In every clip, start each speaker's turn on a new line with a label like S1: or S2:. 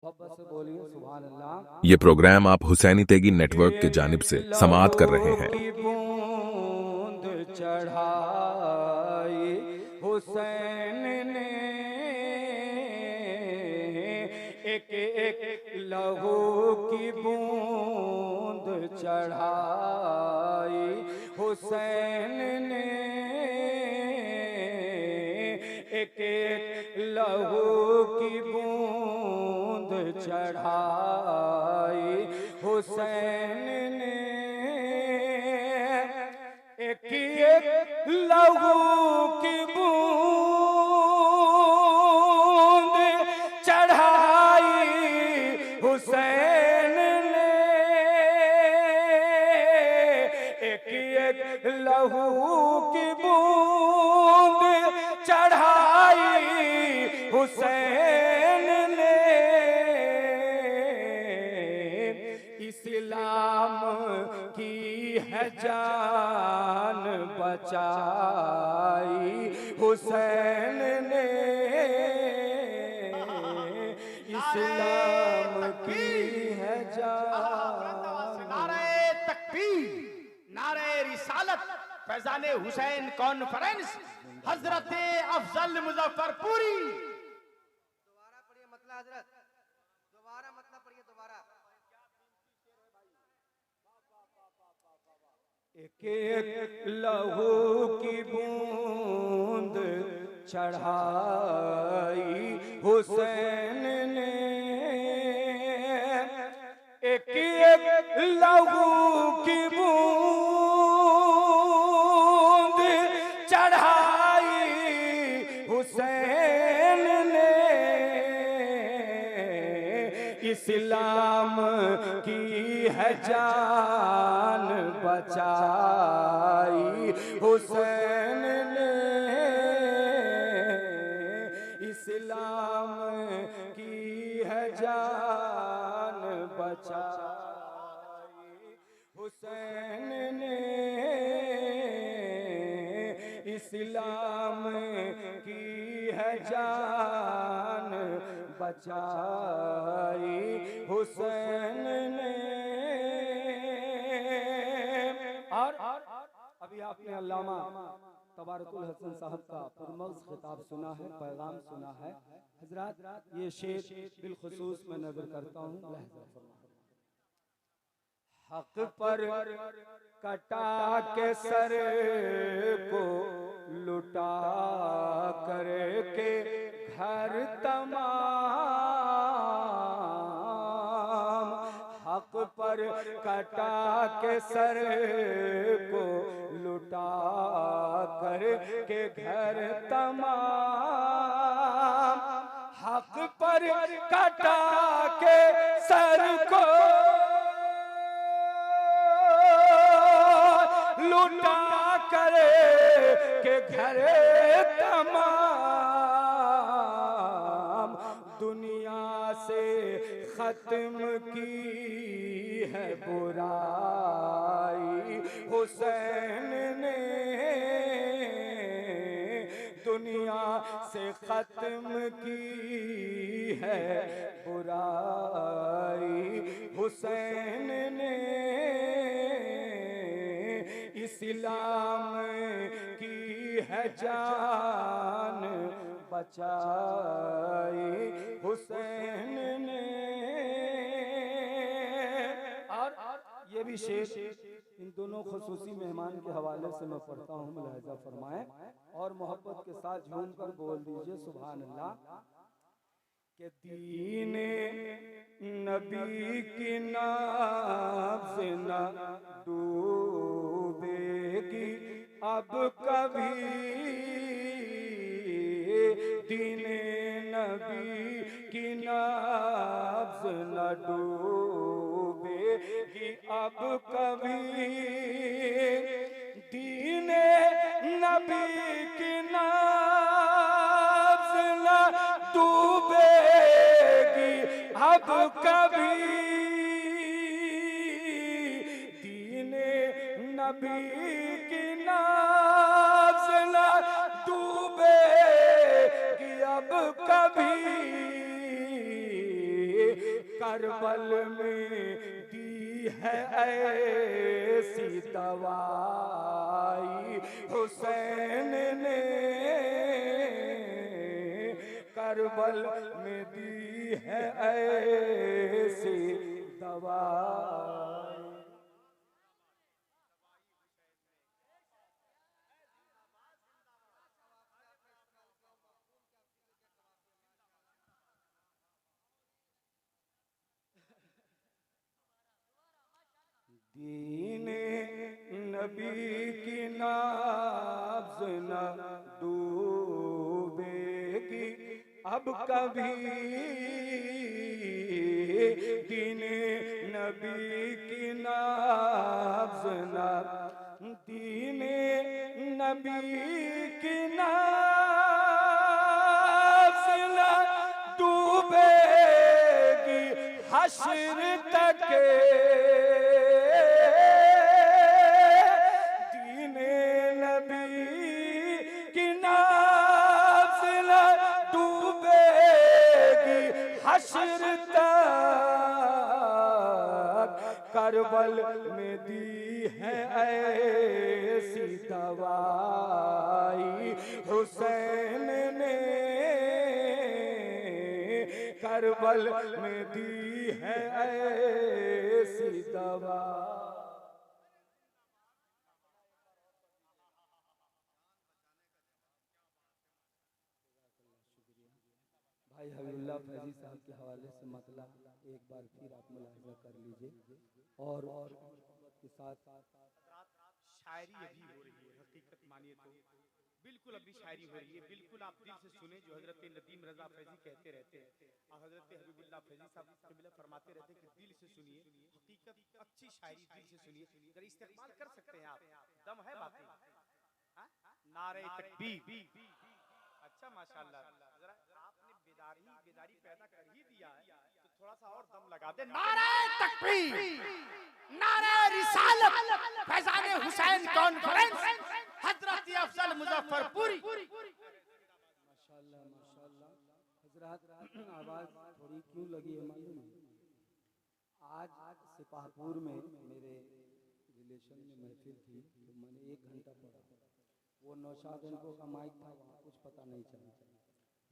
S1: मोहब्बत से बोलिए सुभान अल्लाह।
S2: ये प्रोग्राम आप हुसैनी तेगी नेटवर्क की जानिब से समाअत कर रहे हैं।
S1: की बूंद चढ़ाई हुसैन ने, एक एक लहू की बूंद चढ़ाई हुसैन ने, एक एक लहू की बूंद चढ़ाई हुसैन ने, एक एक लहू की बूंद चढ़ाई हुसैन ने, एक एक लहू की बूंद चढ़ाई हुसैन ने, इस्लाम की है जान बचाई हुसैन ने, इस्लाम की है जान।
S3: नारे तकबीर, नारे रिसालत, फैजाने हुसैन कॉन्फ्रेंस, हजरत अफजल मुजफ्फरपुरी।
S4: दोबारा पढ़िए मतलब हजरत, दोबारा मतलब पढ़िए दोबारा।
S1: एक एक लहू की बूंद चढ़ाई हुसैन ने, एक एक लहू की बूंद चढ़ाई हुसैन ने, इस्लाम की है जान बचाई हुसैन ने, इस्लाम की है जान बचाई हुसैन ने, इस्लाम की है जान बचाई हुसैन ने। और अभी आपने अल्लामा तबारकुल हसन साहब का पुरमज़ खिताब सुना है, पैगाम सुना है। हजरात ये शेर बिलखुसूस मैं नजर करता हूँ। हक पर कटा के सर को लुटा करके घर तमाम, हक पर कटा के सर को लुटा करके घर तमाम, हक पर कटा के सर को लुटा करे के घर तमाम, दुनिया से खत्म की है बुराई हुसैन ने, दुनिया से खत्म की है बुराई हुसैन ने, इस्लाम की है जान बचाई हुसैन ने। और ये भी शेर इन दोनों खुसूसी मेहमान के हवाले से मैं पढ़ता हूँ, मुलाहिजा फरमाएं और मोहब्बत के साथ झूम कर बोल दीजिए सुभान अल्लाह। के दीने नबी की नाब्ज़ न डूबेगी अब कभी, दीने नबी की नाब्ज़ न डूबेगी अब कभी, दीने नबी की नाब्ज़ न डूबेगी अब कभी, दीने नबी की नाब्ज़ न डूबेगी अब कभी, करबल में दी है ऐसी दवाई हुसैन ने, करबल में दी है ऐसी दवाई। दीने नबी की नाब्ज़ न डूबेगी अब कभी, दीने नबी की नाब्ज़ न, दीने नबी की नाब्ज़ न डूबेगी हश्र तक, हश्र तक करबल में दी है ऐसी दवाई हुसैन ने, करबल में दी है ऐसी दवा। भाई हबीबुल्लाह फैजी साहब के हवाले से मतला एक बार फिर आप मुलाहिजा कर लीजिए। और के साथ
S3: शायरी अभी हो रही है, हकीकत मानिए तो बिल्कुल अभी शायरी हो रही है। बिल्कुल आप दिल से सुने जो हजरत नदीम रजा फैजी कहते रहते हैं और हजरत हबीबुल्लाह फैजी साहब फरमाते रहते हैं कि दिल से सुनिए, हकीकत अच्छी शायरी दिल से सुनिए। अगर इस्तेमाल कर सकते हैं आप, दम है बाकी। नारे तकबीर, अच्छा माशाल्लाह, जरा आपने बेदारी पैदा कर ही दिया है तो थोड़ा सा और दम लगा दे। नारे तकबीर, नारे रिसालत, फैजाने हुसैन कॉन्फ्रेंस, हजरत अफजल मुजफ्फरपुरी।
S1: माशाल्लाह माशाल्लाह। हजरत आवाज थोड़ी क्यों लगी है मालूम है? आज सिपाहपुर में मेरे रिलेशन में महफिल थी तो मैंने 1 घंटा पढ़ा। वो नौशाद इनको का माइक था, वहाँ कुछ पता नहीं चला।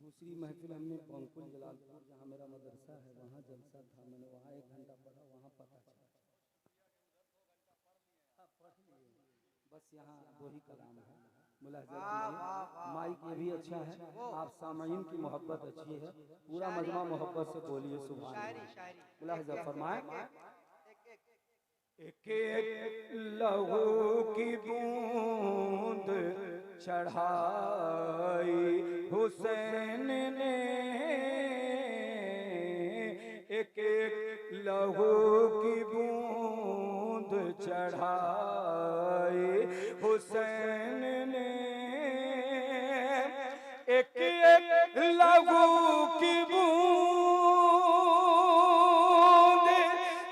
S1: दूसरी महफिल हमने बंकुल जलालपुर जहाँ मेरा मदरसा है वहाँ जलसा था, मैंने वहाँ 1 घंटा पढ़ा, वहाँ पता चला। बस यहाँ 2 ही कलाम है, मुलाहिजा कीजिए। माइक ये भी अच्छा है, आप सामईन की मोहब्बत अच्छी है, पूरा मजमा मोहब्बत से बोलिए सुभान अल्लाह। मुलाहिजा फरमाए। एक एक लहू की बूंद चढ़ाई हुसैन ने, एक एक लहू की बूंद चढ़ाई हुसैन ने, एक एक लहू की बूंद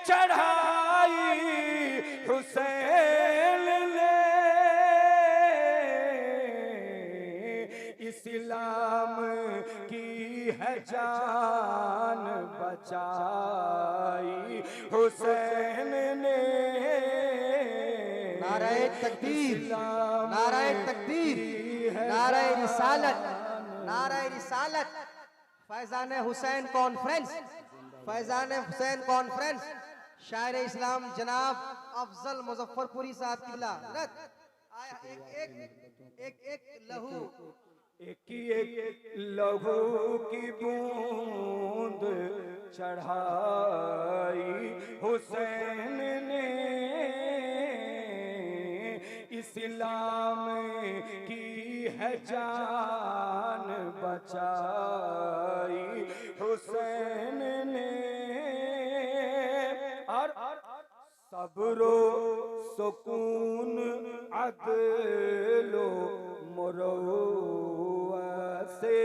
S1: चढ़ाई हुसैन ने, इस्लाम की है जान बचाई हुसैन ने।
S4: नाराए तकबीर, नाराए तकबीर, नाराए रिसालत, नाराए रिसालत। फैजान हुसैन कॉन्फ्रेंस, फैजान हुसैन कॉन्फ्रेंस, शायर इस्लाम जनाब अफजल मुजफ्फरपुरी साहब किबला। एक लहू,
S1: एक एक लहू की बूंद चढ़ाई हुसैन ने, इस्लाम की है जान बचाई हुसैन ने। और सब्रो सुकून अदलो मुरव्वत से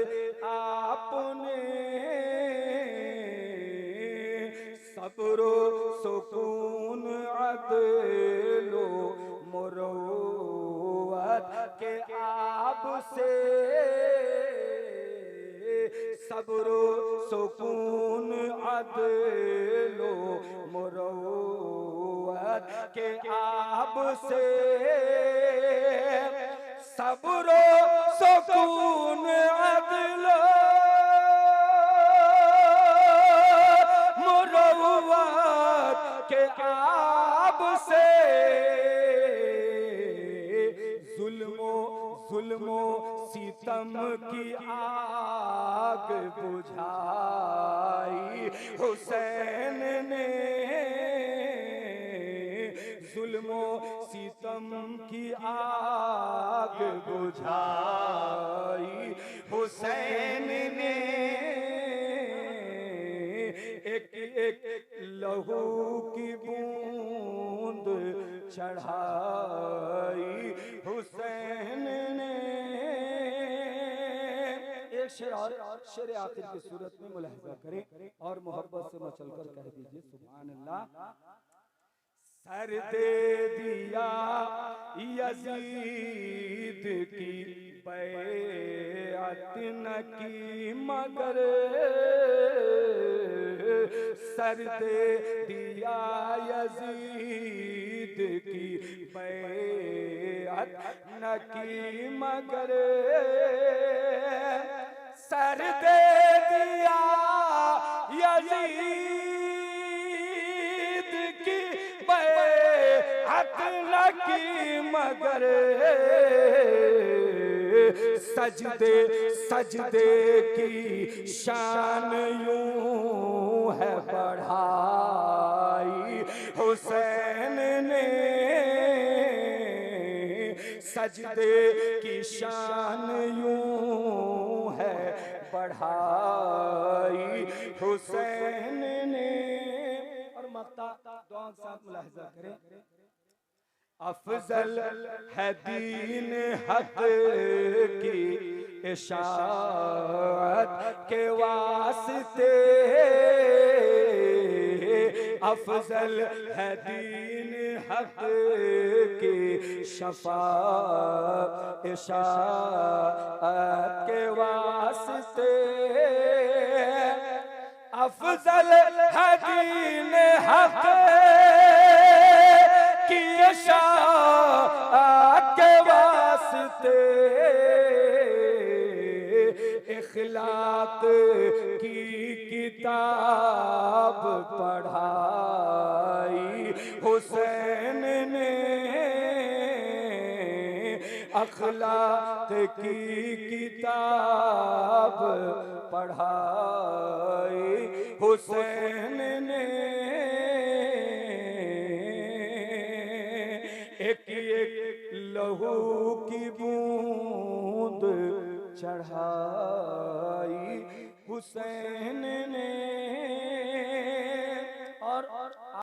S1: आपने, सब्रो सुकून अदलो मुरव्वत के आप से सब्रो सुकून अदलो मुरव्वत के आब से सब्रो सुकून अदलो मुरव्वत के आब से जुल्मो सितम की आग बुझाई हुसैन ने जुल्मो सितम की आग बुझाई हुसैन ने एक एक लहू की बूंद चढ़ाई हुसैन ने। एक शेर और शेर आखिर की सूरत में मुलाहिजा करें और मोहब्बत से मचलकर कह दीजिए सुभान अल्लाह। सर दे दिया यजीद की बैअत न की मगर सर दे दिया यजीद की बैअत न की मगर सर दे दिया यजीद की बैअत न की मगर सजदे सजदे की शान यूं है बढ़ाई हुसैन ने सजदे की शान यूं है बढ़ाई हुसैन ने। और मक्ता दुआ के साथ मुलाहिजा करें। अफजल है दीन हक की इशाअत के वास्ते अफजल है दीन हक की शफाअत इशाअत के वास्ते अफजल है दीन हक की इशाअत के वास्ते इखलाक की किताब पढ़ाई हुसैन ने अखलाक की किताब पढ़ाई हुसैन ने। एक एक लहू की बूंद चढ़ाई हुसैन ने।